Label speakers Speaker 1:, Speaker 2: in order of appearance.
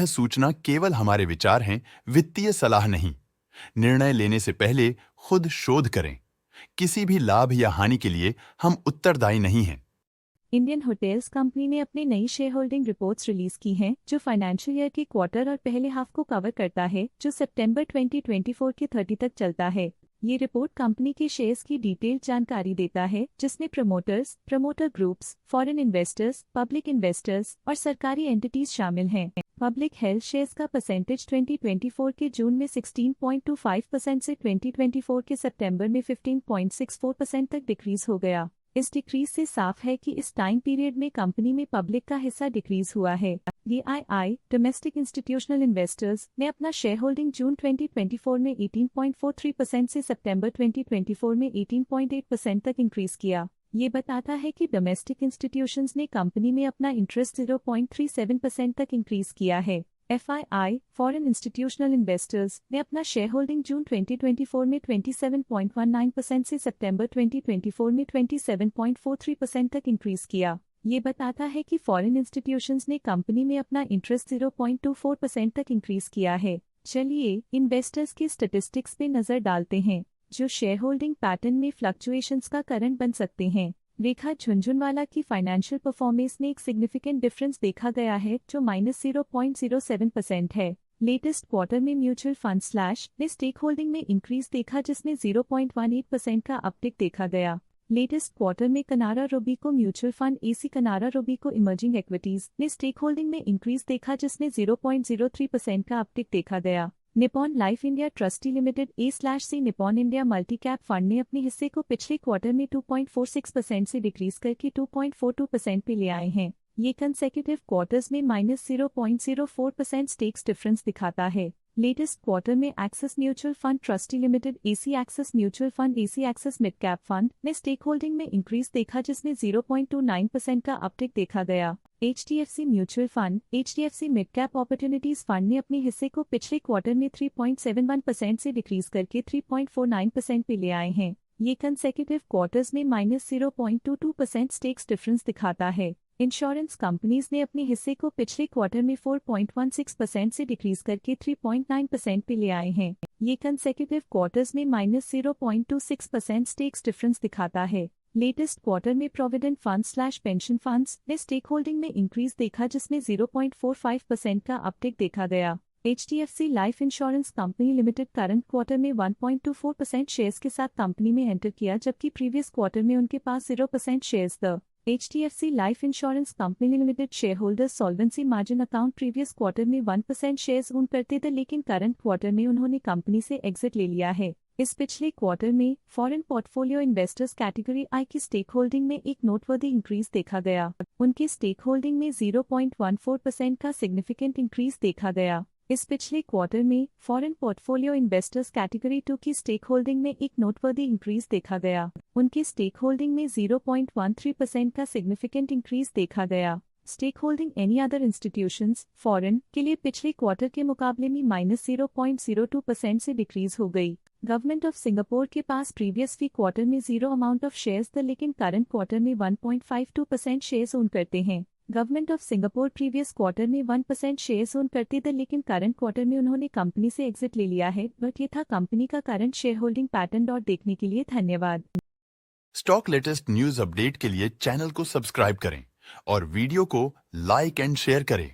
Speaker 1: सूचना केवल हमारे विचार हैं, वित्तीय सलाह नहीं। निर्णय लेने से पहले खुद शोध करें। किसी भी लाभ या हानि के लिए हम उत्तरदायी नहीं हैं।
Speaker 2: इंडियन होटेल्स कंपनी ने अपनी नई शेयर होल्डिंग रिपोर्ट्स रिलीज की हैं, जो फाइनेंशियल ईयर के क्वार्टर और पहले हाफ को कवर करता है, जो सितंबर 2024 के 30 तक चलता है। ये रिपोर्ट कंपनी के शेयर्स की डिटेल्ड जानकारी देता है, जिसमें promoters, promoter groups, foreign investors, public investors और सरकारी एंटिटीज शामिल हैं। पब्लिक हेल्थ शेयर्स का परसेंटेज 2024 के जून में 16.25% से 2024 के सितंबर में 15.64% तक डिक्रीज हो गया। इस डिक्रीज से साफ है कि इस टाइम पीरियड में कंपनी में पब्लिक का हिस्सा डिक्रीज हुआ है। DII डोमेस्टिक इंस्टीट्यूशनल इन्वेस्टर्स ने अपना शेयर होल्डिंग जून 2024 में 18.43% से सितंबर 2024 में 18.8% तक इंक्रीज किया। ये बताता है कि डोमेस्टिक इंस्टीट्यूशंस ने कंपनी में अपना इंटरेस्ट 0.37% तक इंक्रीज किया है। FII फॉरेन इंस्टीट्यूशनल इन्वेस्टर्स ने अपना शेयर होल्डिंग जून 2024 में 27.19% से सितंबर 2024 में 27.43% तक इंक्रीज किया। ये बताता है कि फॉरेन इंस्टीट्यूशंस ने कंपनी में अपना इंटरेस्ट 0.24% तक इंक्रीज किया है। चलिए इन्वेस्टर्स के स्टैटिस्टिक्स पे नजर डालते हैं, जो शेयर होल्डिंग पैटर्न में फ्लक्चुएशंस का कारण बन सकते हैं। रेखा झुंझुनवाला की फाइनेंशियल परफॉर्मेंस में एक सिग्निफिकेंट डिफरेंस देखा गया है, जो -0.07% है। लेटेस्ट क्वार्टर में म्यूचुअल फंड स्लैश ने स्टेक होल्डिंग में इंक्रीज देखा, जिसमें 0.18% का अपटिक देखा गया। लेटेस्ट क्वार्टर में कनारा रोबीको म्यूचुअल फंड AC कनारा रोबीको इमर्जिंग इक्विटीज ने स्टेक होल्डिंग में इंक्रीज देखा, जिसमें 0.03% का अपटिक देखा गया। Nippon life India trustee limited A/C Nippon India multi cap fund ने अपने हिस्से को पिछले क्वार्टर में 2.46% से डिक्रीज करके 2.42% पे ले आए हैं। ये कंसेक्यूटिव क्वार्टर्स में -0.04% स्टेक्स डिफरेंस दिखाता है। लेटेस्ट क्वार्टर में axis mutual fund trustee limited AC axis mutual fund AC axis mid cap fund ने स्टेक होल्डिंग में इंक्रीज देखा, जिसमें 0.29% का अपटिक देखा गया। HDFC mutual fund HDFC mid cap opportunities fund ने अपने हिस्से को पिछले क्वार्टर में 3.71% से डिक्रीज करके 3.49% पे ले आए हैं। ये कंसेक्यूटिव क्वार्टर्स में -0.22% स्टेक्स डिफरेंस दिखाता है। इंश्योरेंस कंपनीज ने अपने हिस्से को पिछले क्वार्टर में 4.16% से डिक्रीज करके 3.9% पे ले आए हैं। ये कंसेक्यूटिव क्वार्टर्स में -0.26% स्टेक्स डिफरेंस दिखाता है। लेटेस्ट क्वार्टर में provident fund slash pension funds ने स्टेक होल्डिंग में इंक्रीज देखा, जिसमें 0.45% का अपटिक देखा गया। HDFC life insurance company limited current quarter में 1.24% शेयर्स के साथ कंपनी में एंटर किया, जबकि प्रीवियस क्वार्टर में उनके पास 0% shares the HDFC life insurance company limited share holders solvency margin account previous quarter में 1% शेयर्स ओन करते थे, लेकिन करंट क्वार्टर में उन्होंने कंपनी से एग्जिट ले लिया है। इस पिछले क्वार्टर में foreign portfolio investors category I की स्टेक होल्डिंग में एक नोटवर्दी इंक्रीज देखा गया। उनके स्टेक होल्डिंग में 0.14% का सिग्निफिकेंट इंक्रीज देखा गया। इस पिछले क्वार्टर में फॉरेन पोर्टफोलियो इन्वेस्टर्स कैटेगरी 2 की स्टेक होल्डिंग में एक नोटवर्दी इंक्रीज देखा गया। उनकी स्टेक होल्डिंग में 0.13% का सिग्निफिकेंट इंक्रीज देखा गया। Stake holding any other institutions foreign के लिए पिछले क्वार्टर के मुकाबले में -0.02% से डिक्रीज हो गई। गवर्नमेंट ऑफ सिंगापुर के पास प्रीवियस क्वार्टर में 0 अमाउंट ऑफ शेयर्स थे, लेकिन करंट क्वार्टर में 1.52% शेयर्स ओन करते हैं। Government of Singapore previous quarter में 1% शेयर्स ओन करते थे, लेकिन करंट क्वार्टर में उन्होंने कंपनी से एग्जिट ले लिया है। बट ये था कंपनी का करंट शेयर होल्डिंग पैटर्न। देखने के लिए धन्यवाद।
Speaker 1: स्टॉक लेटेस्ट न्यूज अपडेट के लिए चैनल को सब्सक्राइब करें और वीडियो को लाइक एंड शेयर करें।